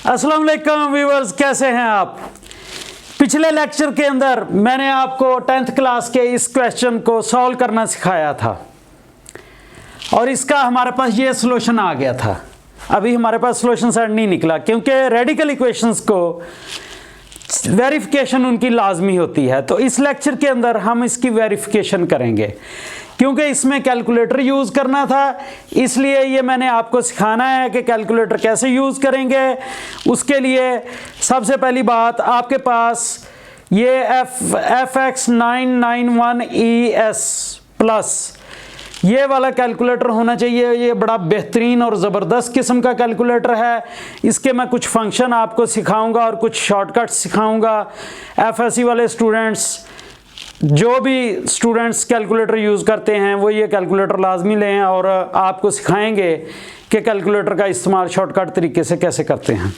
अस्सलाम वालेकुम व्यूअर्स, कैसे हैं आप। पिछले लेक्चर के अंदर मैंने आपको 10th क्लास के इस क्वेश्चन को सॉल्व करना सिखाया था और इसका हमारे पास ये सॉल्यूशन आ गया था। अभी हमारे पास सॉल्यूशन सेट नहीं निकला क्योंकि रेडिकल इक्वेशंस को वेरिफिकेशन उनकी लाजमी होती है। तो इस लेक्चर के अंदर हम इसकी वेरिफिकेशन करेंगे क्योंकि इसमें कैलकुलेटर यूज़ करना था, इसलिए ये मैंने आपको सिखाना है कि कैलकुलेटर कैसे यूज़ करेंगे। उसके लिए सबसे पहली बात, आपके पास ये FX991ES प्लस ये वाला कैलकुलेटर होना चाहिए। ये बड़ा बेहतरीन और ज़बरदस्त किस्म का कैलकुलेटर है। इसके मैं कुछ फंक्शन आपको सिखाऊंगा और कुछ शॉर्टकट्स सिखाऊंगा। FSC वाले स्टूडेंट्स, जो भी स्टूडेंट्स कैलकुलेटर यूज़ करते हैं वो ये कैलकुलेटर लाजमी लें और आपको सिखाएंगे कि कैलकुलेटर का इस्तेमाल शॉर्टकट तरीके से कैसे करते हैं।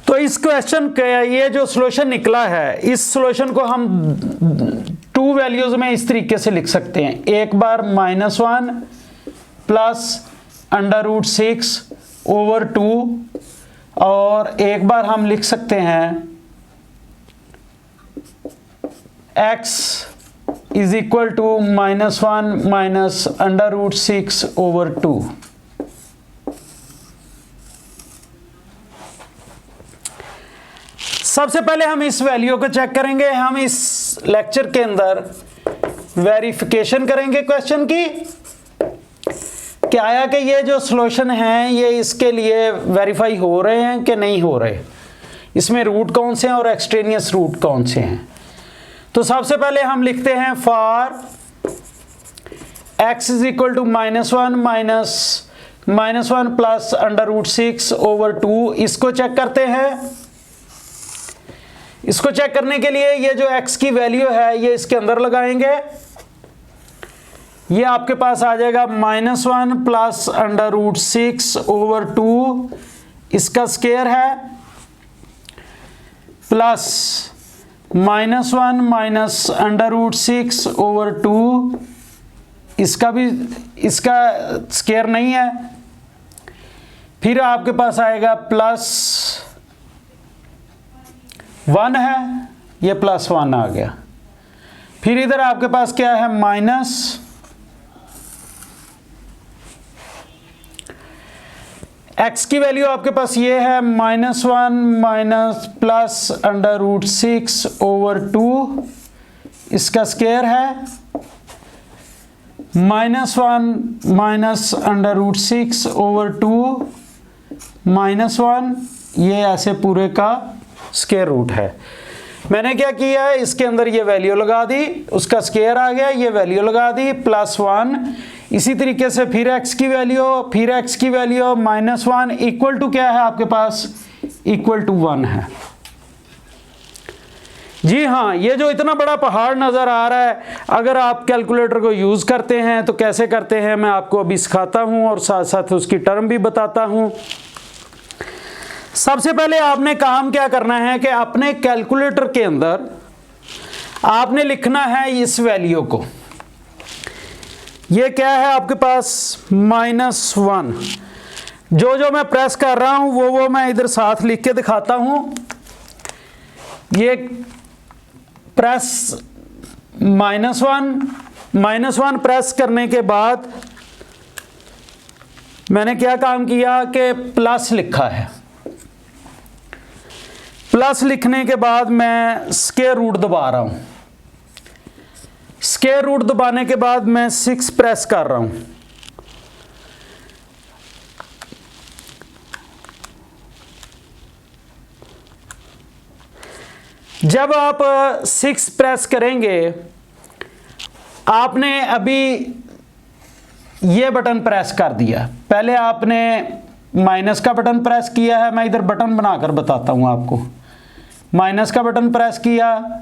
तो इस क्वेश्चन का ये जो सॉल्यूशन निकला है, इस सॉल्यूशन को हम 2 वैल्यूज़ में इस तरीके से लिख सकते हैं। एक बार -1 प्लस √6/2 और एक बार हम लिख सकते हैं x is equal to -1 minus √6/2। सबसे पहले हम इस वैल्यू को चेक करेंगे। हम इस लेक्चर के अंदर वेरिफिकेशन करेंगे क्वेश्चन की, क्या आया कि ये जो सॉल्यूशन है ये इसके लिए वेरीफाई हो रहे हैं कि नहीं हो रहे, इसमें रूट कौन से हैं और एक्सट्रेनियस रूट कौन से हैं। तो सबसे पहले हम लिखते हैं for x is equal to -1 minus -1 plus √6/2। इसको चेक करते हैं। इसको चेक करने के लिए ये जो x की वैल्यू है ये इसके अंदर लगाएंगे। ये आपके पास आ जाएगा -1 प्लस √6/2, इसका स्क्वायर है, प्लस -1 माइनस √6/2, इसका स्क्वायर नहीं है। फिर आपके पास आएगा प्लस 1 है, ये +1 आ गया। फिर इधर आपके पास क्या है, माइनस x की वैल्यू आपके पास ये है -1 माइनस प्लस √6/2, इसका स्क्वायर है, -1 माइनस √6/2 -1, ये ऐसे पूरे का स्क्वायर रूट है। मैंने क्या किया है, इसके अंदर ये वैल्यू लगा दी, उसका स्क्वायर आ गया, ये वैल्यू लगा दी +1। इसी तरीके से फिर x की वैल्यू, फिर x की वैल्यू -1 इक्वल टू क्या है आपके पास, इक्वल टू 1 है। जी हाँ, ये जो इतना बड़ा पहाड़ नज़र आ रहा है, अगर आप कैलकुलेटर को यूज़ करते हैं तो कैसे करते हैं मैं आपको अभी सिखाता हूँ और साथ साथ उसकी टर्म भी बताता हूँ। सबसे पहले आपने काम क्या करना है कि अपने कैलकुलेटर के अंदर आपने लिखना है इस वैल्यू को। ये क्या है आपके पास, -1। जो मैं प्रेस कर रहा हूं वो मैं इधर साथ लिख के दिखाता हूं। ये प्रेस -1 प्रेस करने के बाद मैंने क्या काम किया कि प्लस लिखा है। प्लस लिखने के बाद मैं स्क्वायर रूट दबा रहा हूं। स्क्वायर रूट दबाने के बाद मैं 6 प्रेस कर रहा हूं। जब आप 6 प्रेस करेंगे, आपने अभी ये बटन प्रेस कर दिया। पहले आपने माइनस का बटन प्रेस किया है, मैं इधर बटन बनाकर बताता हूं आपको। माइनस का बटन प्रेस किया,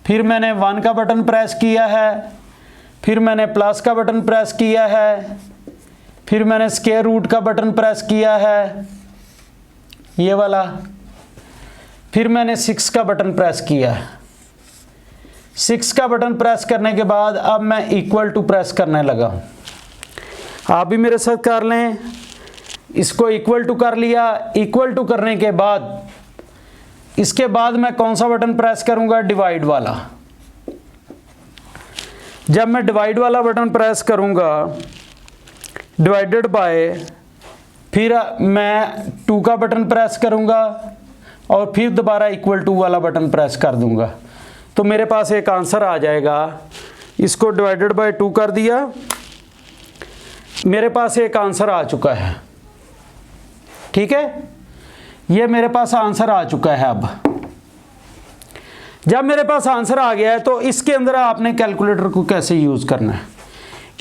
फिर मैंने 1 का बटन प्रेस किया है, फिर मैंने प्लस का बटन प्रेस किया है, फिर मैंने स्क्वायर रूट का बटन प्रेस किया है, ये वाला, फिर मैंने 6 का बटन प्रेस किया है। 6 का बटन प्रेस करने के बाद अब मैं इक्वल टू प्रेस करने लगा। आप भी मेरे साथ कर लें। इसको इक्वल टू कर लिया। इक्वल टू करने के बाद इसके बाद मैं कौन सा बटन प्रेस करूंगा, डिवाइड वाला। जब मैं डिवाइड वाला बटन प्रेस करूंगा, डिवाइडेड बाय, फिर मैं 2 का बटन प्रेस करूंगा और फिर दोबारा इक्वल टू वाला बटन प्रेस कर दूंगा, तो मेरे पास एक आंसर आ जाएगा। इसको डिवाइडेड बाय 2 कर दिया, मेरे पास एक आंसर आ चुका है। ठीक है, ये मेरे पास आंसर आ चुका है। अब जब मेरे पास आंसर आ गया है तो इसके अंदर आपने कैलकुलेटर को कैसे यूज़ करना है,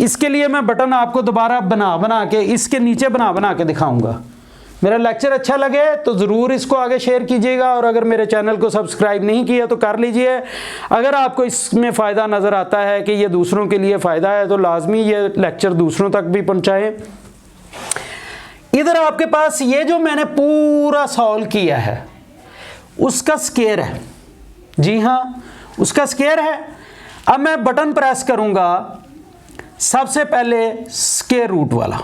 इसके लिए मैं बटन आपको दोबारा बना के इसके नीचे बना के दिखाऊंगा। मेरा लेक्चर अच्छा लगे तो ज़रूर इसको आगे शेयर कीजिएगा, और अगर मेरे चैनल को सब्सक्राइब नहीं किया तो कर लीजिए। अगर आपको इसमें फ़ायदा नज़र आता है कि ये दूसरों के लिए फ़ायदा है तो लाजमी ये लेक्चर दूसरों तक भी पहुँचाएँ। इधर आपके पास ये जो मैंने पूरा सॉल्व किया है उसका स्क्वायर है। जी हाँ, उसका स्क्वायर है। अब मैं बटन प्रेस करूँगा, सबसे पहले स्क्वायर रूट वाला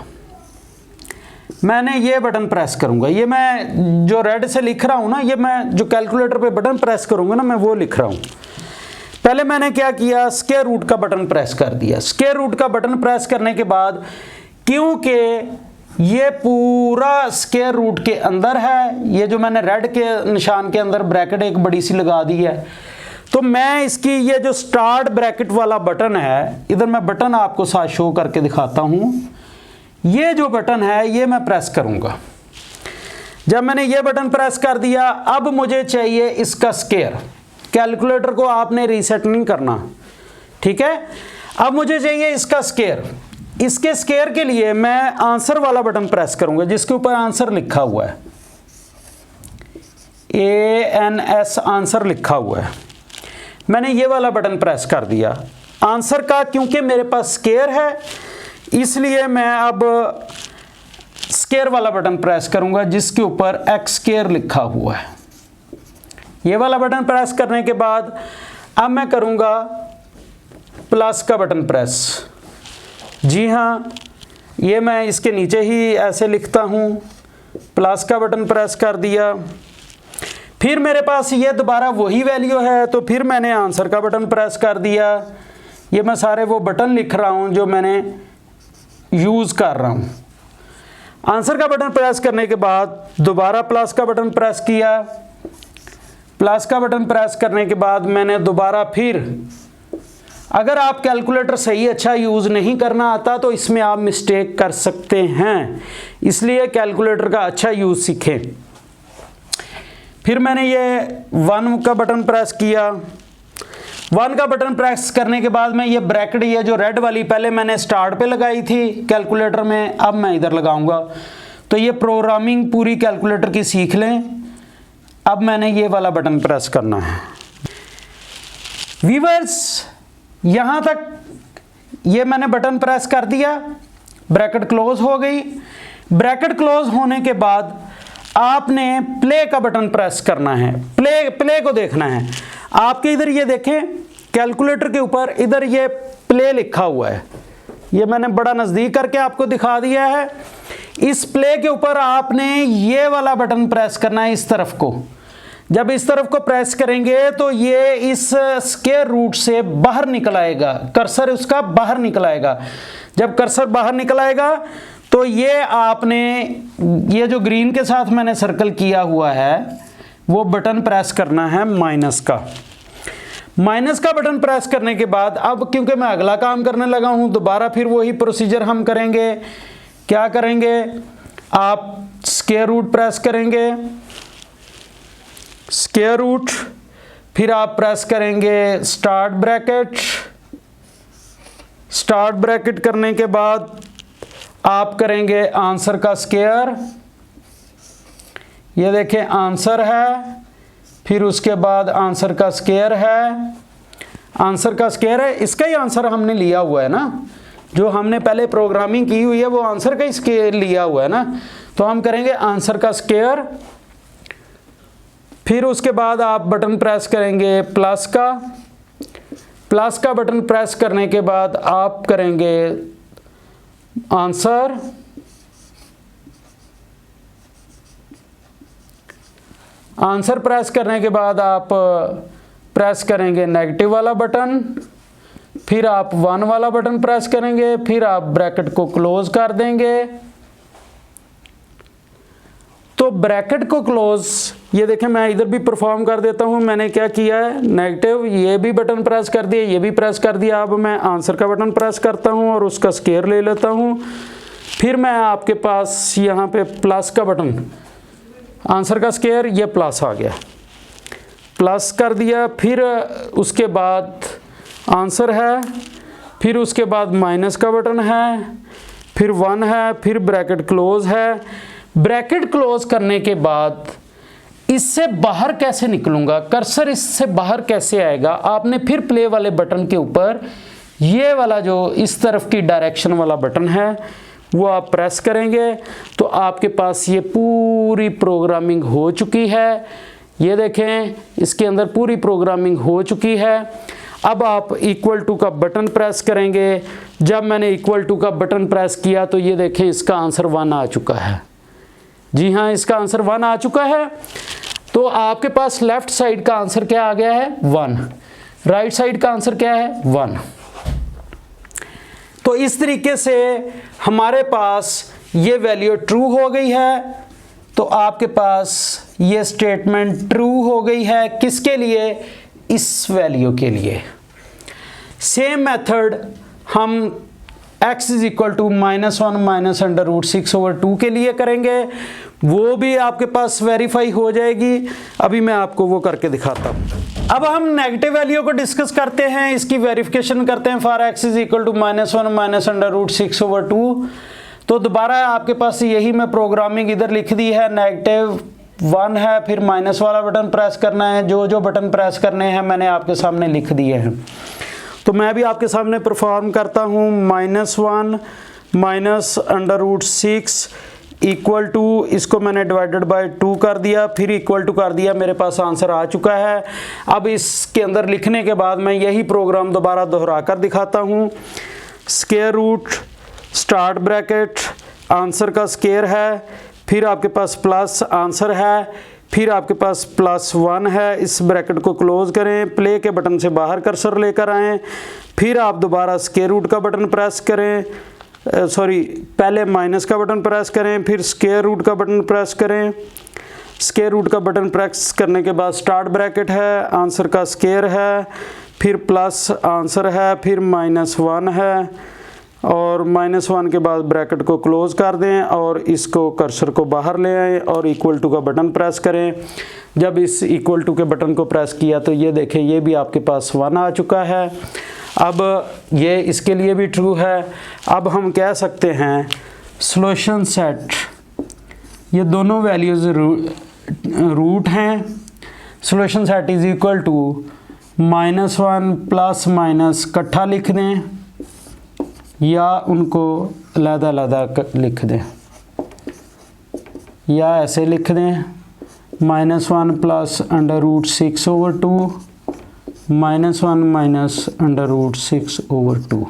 मैंने ये बटन प्रेस करूंगा। ये मैं जो रेड से लिख रहा हूं ना, ये मैं जो कैलकुलेटर पे बटन प्रेस करूंगा ना, मैं वो लिख रहा हूं। पहले मैंने क्या किया, स्क्वायर रूट का बटन प्रेस कर दिया। स्क्वायर रूट का बटन प्रेस करने के बाद, क्योंकि ये पूरा स्क्वायर रूट के अंदर है, ये जो मैंने रेड के निशान के अंदर ब्रैकेट एक बड़ी सी लगा दी है, तो मैं इसकी ये जो स्टार्ट ब्रैकेट वाला बटन है, इधर मैं बटन आपको साथ शो करके दिखाता हूं। ये जो बटन है ये मैं प्रेस करूंगा। जब मैंने ये बटन प्रेस कर दिया, अब मुझे चाहिए इसका स्क्वायर। कैलकुलेटर को आपने रीसेट नहीं करना, ठीक है। अब मुझे चाहिए इसका स्क्वायर। इसके स्क्वायर के लिए मैं आंसर वाला बटन प्रेस करूंगा, जिसके ऊपर आंसर लिखा हुआ है, ANS आंसर लिखा हुआ है। मैंने ये वाला बटन प्रेस कर दिया आंसर का, क्योंकि मेरे पास स्क्वायर है इसलिए मैं अब स्क्वायर वाला बटन प्रेस करूंगा, जिसके ऊपर x स्क्वायर लिखा हुआ है। ये वाला बटन प्रेस करने के बाद अब मैं करूंगा प्लस का बटन प्रेस। जी हाँ, ये मैं इसके नीचे ही ऐसे लिखता हूँ, प्लस का बटन प्रेस कर दिया। फिर मेरे पास ये दोबारा वही वैल्यू है, तो फिर मैंने आंसर का बटन प्रेस कर दिया। ये मैं सारे वो बटन लिख रहा हूँ जो मैंने यूज़ कर रहा हूँ। आंसर का बटन प्रेस करने के बाद दोबारा प्लस का बटन प्रेस किया। प्लस का बटन प्रेस करने के बाद मैंने दोबारा फिर, अगर आप कैलकुलेटर सही अच्छा यूज़ नहीं करना आता तो इसमें आप मिस्टेक कर सकते हैं, इसलिए कैलकुलेटर का अच्छा यूज़ सीखें। फिर मैंने ये 1 का बटन प्रेस किया। 1 का बटन प्रेस करने के बाद मैं ये ब्रैकेट, ये जो रेड वाली पहले मैंने स्टार्ट पे लगाई थी कैलकुलेटर में, अब मैं इधर लगाऊंगा। तो ये प्रोग्रामिंग पूरी कैलकुलेटर की सीख लें। अब मैंने ये वाला बटन प्रेस करना है। व्यूअर्स, यहाँ तक ये मैंने बटन प्रेस कर दिया, ब्रैकेट क्लोज हो गई। ब्रैकेट क्लोज होने के बाद आपने प्ले का बटन प्रेस करना है। प्ले को देखना है। आपके इधर ये देखें, कैलकुलेटर के ऊपर इधर ये प्ले लिखा हुआ है, ये मैंने बड़ा नज़दीक करके आपको दिखा दिया है। इस प्ले के ऊपर आपने ये वाला बटन प्रेस करना है, इस तरफ को। जब इस तरफ को प्रेस करेंगे तो ये इस स्क्वायर रूट से बाहर निकल आएगा, कर्सर उसका बाहर निकल आएगा। जब कर्सर बाहर निकल आएगा तो ये आपने, ये जो ग्रीन के साथ मैंने सर्कल किया हुआ है वो बटन प्रेस करना है माइनस का। माइनस का बटन प्रेस करने के बाद, अब क्योंकि मैं अगला काम करने लगा हूं, दोबारा फिर वही प्रोसीजर हम करेंगे। क्या करेंगे, आप स्क्वायर रूट प्रेस करेंगे, स्क्वायर रूट, फिर आप प्रेस करेंगे स्टार्ट ब्रैकेट। स्टार्ट ब्रैकेट करने के बाद आप करेंगे आंसर का स्क्वायर। ये देखें आंसर है, फिर उसके बाद आंसर का स्क्वायर है। आंसर का स्क्वायर है, इसका ही आंसर हमने लिया हुआ है ना, जो हमने पहले प्रोग्रामिंग की हुई है वो आंसर का ही स्क्वायर लिया हुआ है ना। तो हम करेंगे आंसर का स्क्वायर, फिर उसके बाद आप बटन प्रेस करेंगे प्लस का। प्लस का बटन प्रेस करने के बाद आप करेंगे आंसर, आंसर प्रेस करने के बाद आप प्रेस करेंगे नेगेटिव वाला बटन, फिर आप 1 वाला बटन प्रेस करेंगे, फिर आप ब्रैकेट को क्लोज कर देंगे। तो ब्रैकेट को क्लोज, ये देखें मैं इधर भी परफॉर्म कर देता हूँ। मैंने क्या किया है, नेगेटिव ये भी बटन प्रेस कर दिया, ये भी प्रेस कर दिया। अब मैं आंसर का बटन प्रेस करता हूँ और उसका स्क्वायर ले लेता हूँ। फिर मैं आपके पास यहाँ पे प्लस का बटन, आंसर का स्क्वायर, ये प्लस आ गया, प्लस कर दिया। फिर उसके बाद आंसर है, फिर उसके बाद माइनस का बटन है, फिर 1 है, फिर ब्रैकेट क्लोज है। ब्रैकेट क्लोज करने के बाद इससे बाहर कैसे निकलूंगा, कर्सर इससे बाहर कैसे आएगा, आपने फिर प्ले वाले बटन के ऊपर ये वाला जो इस तरफ की डायरेक्शन वाला बटन है वो आप प्रेस करेंगे तो आपके पास ये पूरी प्रोग्रामिंग हो चुकी है। ये देखें, इसके अंदर पूरी प्रोग्रामिंग हो चुकी है। अब आप इक्वल टू का बटन प्रेस करेंगे। जब मैंने इक्वल टू का बटन प्रेस किया तो ये देखें इसका आंसर 1 आ चुका है। जी हाँ, इसका आंसर 1 आ चुका है। तो आपके पास लेफ्ट साइड का आंसर क्या आ गया है, 1, राइट साइड का आंसर क्या है, 1। तो इस तरीके से हमारे पास ये वैल्यू ट्रू हो गई है। तो आपके पास ये स्टेटमेंट ट्रू हो गई है, किसके लिए, इस वैल्यू के लिए। सेम मेथड हम x is equal to -1 minus under root 6/2 के लिए करेंगे, वो भी आपके पास वेरीफाई हो जाएगी। अभी मैं आपको वो करके दिखाता हूँ। अब हम नेगेटिव वैल्यू को डिस्कस करते हैं, इसकी वेरिफिकेशन करते हैं। For x is equal to -1 minus under root 6/2। तो दोबारा आपके पास यही मैं प्रोग्रामिंग इधर लिख दी है। -1 है, फिर माइनस वाला बटन प्रेस करना है। जो जो बटन प्रेस करने हैं मैंने आपके सामने लिख दिए हैं। तो मैं भी आपके सामने परफॉर्म करता हूँ। -1 minus under root 6 equal to, इसको मैंने डिवाइडेड बाय 2 कर दिया, फिर इक्वल टू कर दिया, मेरे पास आंसर आ चुका है। अब इसके अंदर लिखने के बाद मैं यही प्रोग्राम दोबारा दोहरा कर दिखाता हूँ। Square root, start bracket, answer का स्क्वायर है, फिर आपके पास प्लस आंसर है, फिर आपके पास +1 है। इस ब्रैकेट को क्लोज करें, प्ले के बटन से बाहर कर्सर लेकर आएँ, फिर आप दोबारा स्क्वायर रूट का बटन प्रेस करें, पहले माइनस का बटन प्रेस करें, फिर स्क्वायर रूट का बटन प्रेस करें। स्क्वायर रूट का बटन प्रेस करने के बाद स्टार्ट ब्रैकेट है, आंसर का स्क्वायर है, फिर प्लस आंसर है, फिर -1 है, और -1 के बाद ब्रैकेट को क्लोज कर दें और इसको कर्सर को बाहर ले आएँ और इक्वल टू का बटन प्रेस करें। जब इस इक्वल टू के बटन को प्रेस किया तो ये देखें, ये भी आपके पास 1 आ चुका है। अब ये इसके लिए भी ट्रू है। अब हम कह सकते हैं सॉल्यूशन सेट, ये दोनों वैल्यूज़ रूट हैं। Solution set is equal to -1 plus minus इकट्ठा लिख दें या उनको अलग-अलग लिख दें, या ऐसे लिख दें -1 plus under root 6/2 -1 minus under root 6/2।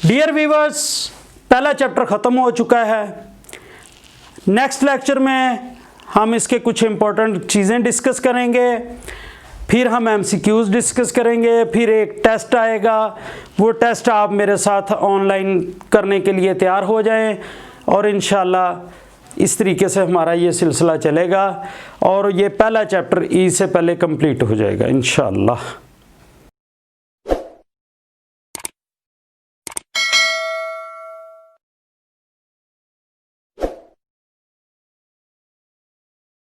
Dear viewers, पहला चैप्टर ख़त्म हो चुका है। नेक्स्ट लेक्चर में हम इसके कुछ इंपॉर्टेंट चीज़ें डिस्कस करेंगे, फिर हम MCQs डिस्कस करेंगे, फिर एक टेस्ट आएगा। वो टेस्ट आप मेरे साथ ऑनलाइन करने के लिए तैयार हो जाएं और इंशाल्लाह इस तरीके से हमारा ये सिलसिला चलेगा और ये पहला चैप्टर ई से पहले कंप्लीट हो जाएगा इंशाल्लाह।